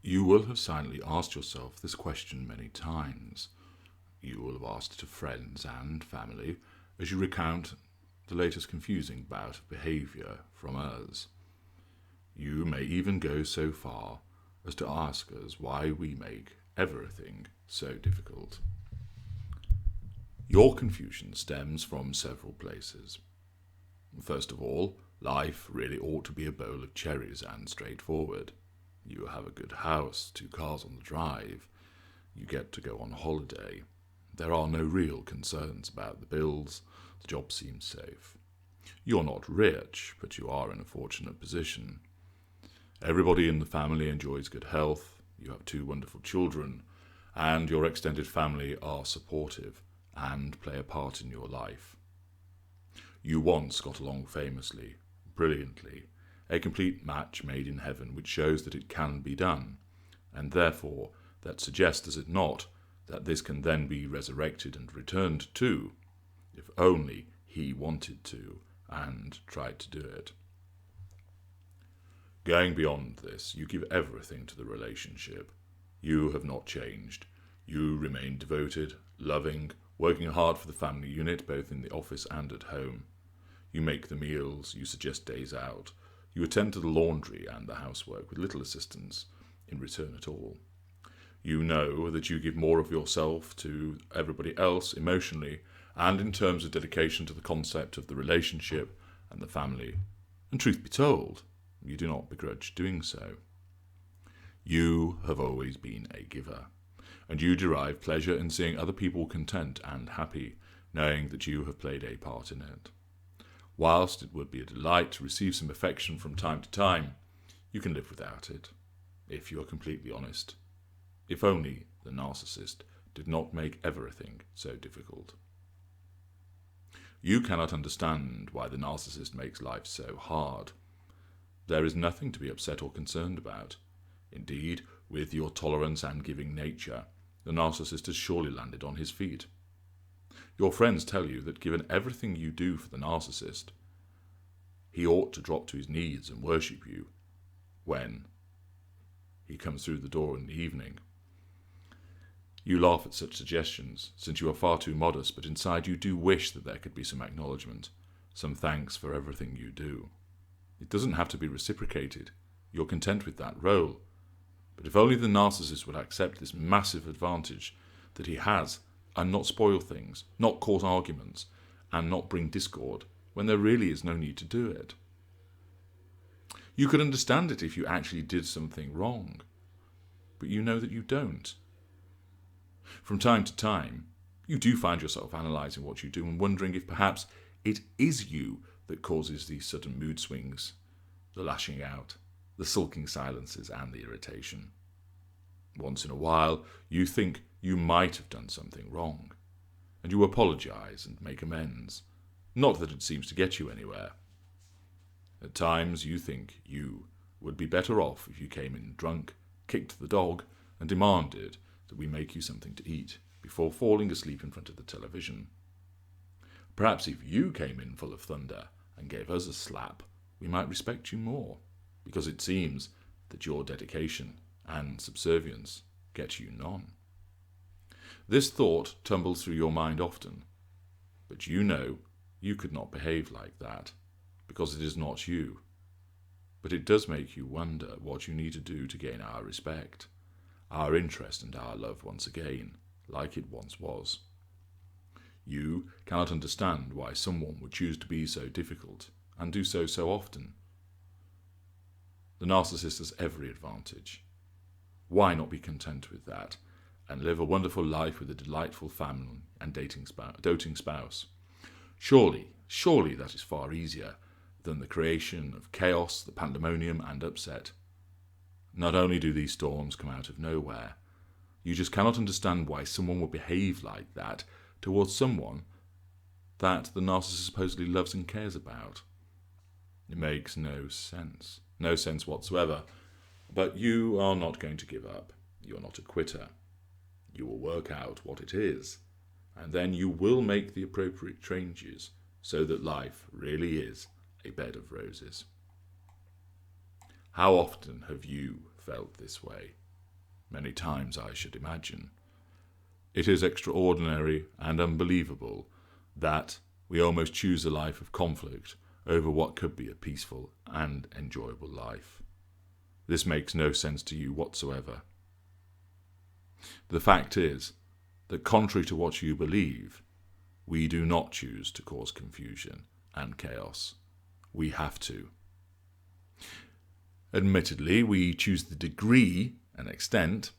You will have silently asked yourself this question many times. You will have asked it of friends and family as you recount the latest confusing bout of behaviour from us. You may even go so far as to ask us why we make everything so difficult. Your confusion stems from several places. First of all, life really ought to be a bowl of cherries and straightforward. You have a good house, 2 cars on the drive. You get to go on holiday. There are no real concerns about the bills. The job seems safe. You're not rich, but you are in a fortunate position. Everybody in the family enjoys good health. You have 2 wonderful children, and your extended family are supportive and play a part in your life. You once got along famously, brilliantly, a complete match made in heaven which shows that it can be done, and therefore that suggests, does it not, that this can then be resurrected and returned to, if only he wanted to and tried to do it. Going beyond this, you give everything to the relationship. You have not changed. You remain devoted, loving, working hard for the family unit, both in the office and at home. You make the meals, you suggest days out, you attend to the laundry and the housework with little assistance in return at all. You know that you give more of yourself to everybody else emotionally and in terms of dedication to the concept of the relationship and the family. And truth be told, you do not begrudge doing so. You have always been a giver, and you derive pleasure in seeing other people content and happy, knowing that you have played a part in it. Whilst it would be a delight to receive some affection from time to time, you can live without it, if you are completely honest. If only the narcissist did not make everything so difficult. You cannot understand why the narcissist makes life so hard. There is nothing to be upset or concerned about. Indeed, with your tolerance and giving nature, the narcissist has surely landed on his feet. Your friends tell you that given everything you do for the narcissist, he ought to drop to his knees and worship you when he comes through the door in the evening. You laugh at such suggestions, since you are far too modest, but inside you do wish that there could be some acknowledgement, some thanks for everything you do. It doesn't have to be reciprocated. You're content with that role. But if only the narcissist would accept this massive advantage that he has and not spoil things, not cause arguments, and not bring discord, when there really is no need to do it. You could understand it if you actually did something wrong, but you know that you don't. From time to time, you do find yourself analysing what you do and wondering if perhaps it is you that causes these sudden mood swings, the lashing out, the sulking silences, and the irritation. Once in a while, you think you might have done something wrong, and you apologise and make amends. Not that it seems to get you anywhere. At times you think you would be better off if you came in drunk, kicked the dog, and demanded that we make you something to eat before falling asleep in front of the television. Perhaps if you came in full of thunder and gave us a slap, we might respect you more, because it seems that your dedication and subservience get you none. This thought tumbles through your mind often, but you know you could not behave like that, because it is not you. But it does make you wonder what you need to do to gain our respect, our interest and our love once again, like it once was. You cannot understand why someone would choose to be so difficult, and do so often. The narcissist has every advantage. Why not be content with that, and live a wonderful life with a delightful family and doting spouse? Surely that is far easier than the creation of chaos, the pandemonium and upset. Not only do these storms come out of nowhere, you just cannot understand why someone would behave like that towards someone that the narcissist supposedly loves and cares about. It makes no sense whatsoever. But you are not going to give up. You are not a quitter. You will work out what it is, and then you will make the appropriate changes so that life really is a bed of roses. How often have you felt this way? many times I should imagine. It is extraordinary and unbelievable that we almost choose a life of conflict over what could be a peaceful and enjoyable life. This makes no sense to you whatsoever. The fact is that, contrary to what you believe, we do not choose to cause confusion and chaos. We have to. Admittedly, we choose the degree and extent,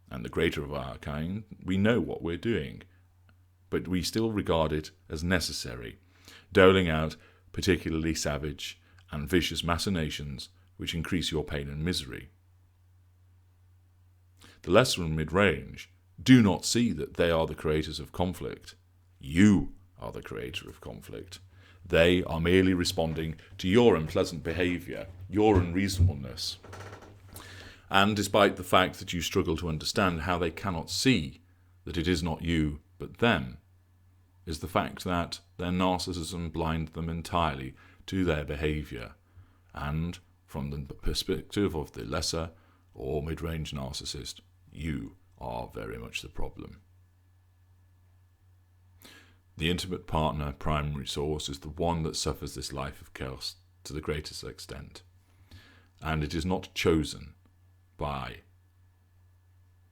and the greater of our kind, we know what we're doing, but we still regard it as necessary, doling out particularly savage and vicious machinations which increase your pain and misery. The lesser and mid-range do not see that they are the creators of conflict. You are the creator of conflict. They are merely responding to your unpleasant behaviour, your unreasonableness. And despite the fact that you struggle to understand how they cannot see that it is not you but them, is the fact that their narcissism blinds them entirely to their behaviour, and from the perspective of the lesser or mid-range narcissist, you are very much the problem. The intimate partner primary source is the one that suffers this life of chaos to the greatest extent, and it is not chosen by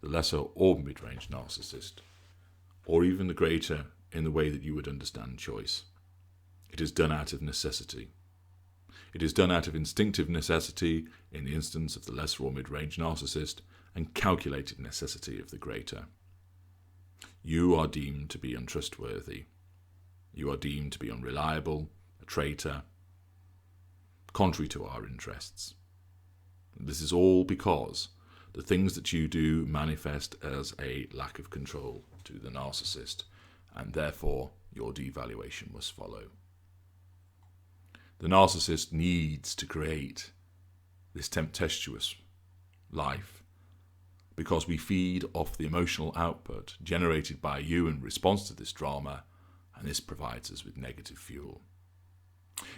the lesser or mid-range narcissist, or even the greater in the way that you would understand choice. It is done out of necessity. It is done out of instinctive necessity in the instance of the lesser or mid-range narcissist, and calculated necessity of the greater. You are deemed to be untrustworthy. You are deemed to be unreliable, a traitor, contrary to our interests. This is all because the things that you do manifest as a lack of control to the narcissist, and therefore your devaluation must follow. The narcissist needs to create this tempestuous life because we feed off the emotional output generated by you in response to this drama, and this provides us with negative fuel.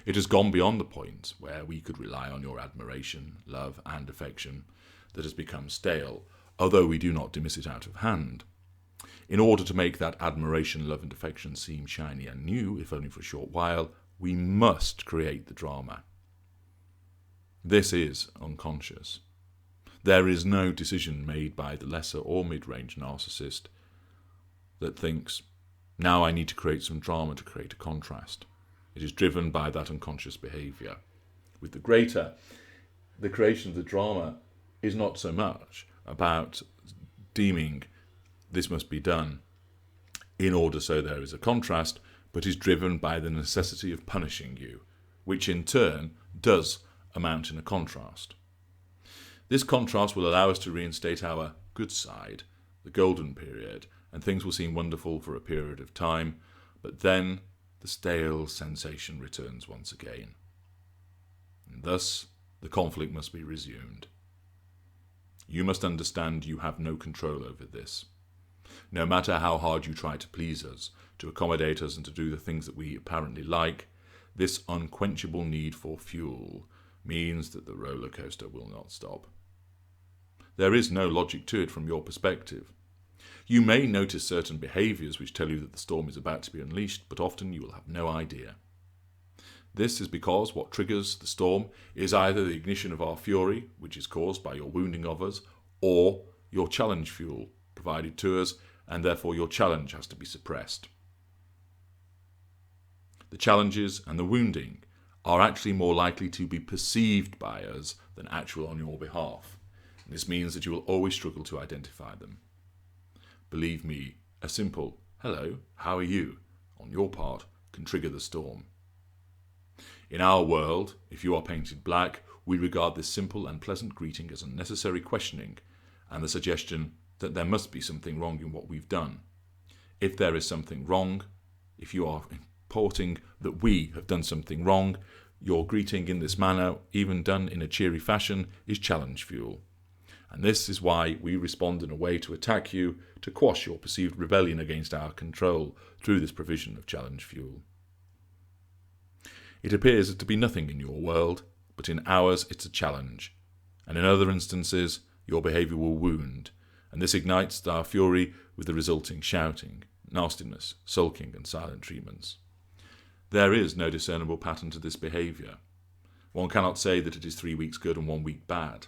It has gone beyond the point where we could rely on your admiration, love, and affection that has become stale, although we do not dismiss it out of hand. In order to make that admiration, love, and affection seem shiny and new, if only for a short while, we must create the drama. This is unconscious. There is no decision made by the lesser or mid-range narcissist that thinks, now I need to create some drama to create a contrast. It is driven by that unconscious behaviour. With the greater, the creation of the drama is not so much about deeming this must be done in order so there is a contrast, but is driven by the necessity of punishing you, which in turn does amount in a contrast. This contrast will allow us to reinstate our good side, the golden period, and things will seem wonderful for a period of time, but then the stale sensation returns once again. And thus, the conflict must be resumed. You must understand you have no control over this. No matter how hard you try to please us, to accommodate us and to do the things that we apparently like, this unquenchable need for fuel means that the roller coaster will not stop. There is no logic to it from your perspective. You may notice certain behaviours which tell you that the storm is about to be unleashed, but often you will have no idea. This is because what triggers the storm is either the ignition of our fury, which is caused by your wounding of us, or your challenge fuel provided to us, and therefore your challenge has to be suppressed. The challenges and the wounding are actually more likely to be perceived by us than actual on your behalf. And this means that you will always struggle to identify them. Believe me, a simple, hello, how are you, on your part, can trigger the storm. In our world, if you are painted black, we regard this simple and pleasant greeting as unnecessary questioning and the suggestion that there must be something wrong in what we've done. If there is something wrong, if you are importing that we have done something wrong, your greeting in this manner, even done in a cheery fashion, is challenge fuel. And this is why we respond in a way to attack you, to quash your perceived rebellion against our control through this provision of challenge fuel. It appears to be nothing in your world, but in ours it's a challenge, and in other instances your behaviour will wound, and this ignites our fury with the resulting shouting, nastiness, sulking, and silent treatments. There is no discernible pattern to this behaviour. One cannot say that it is 3 weeks good and 1 week bad.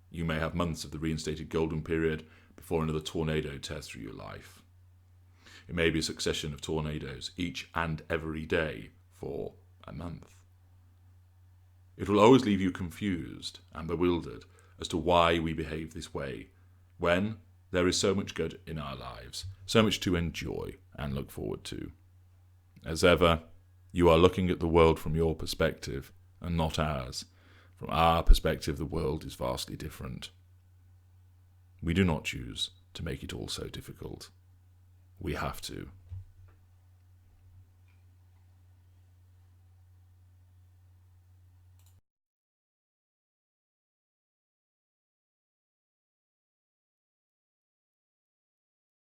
You may have months of the reinstated golden period before another tornado tears through your life. It may be a succession of tornadoes each and every day for a month. It will always leave you confused and bewildered as to why we behave this way, when there is so much good in our lives, so much to enjoy and look forward to. As ever, you are looking at the world from your perspective and not ours. From our perspective, the world is vastly different. We do not choose to make it all so difficult. We have to.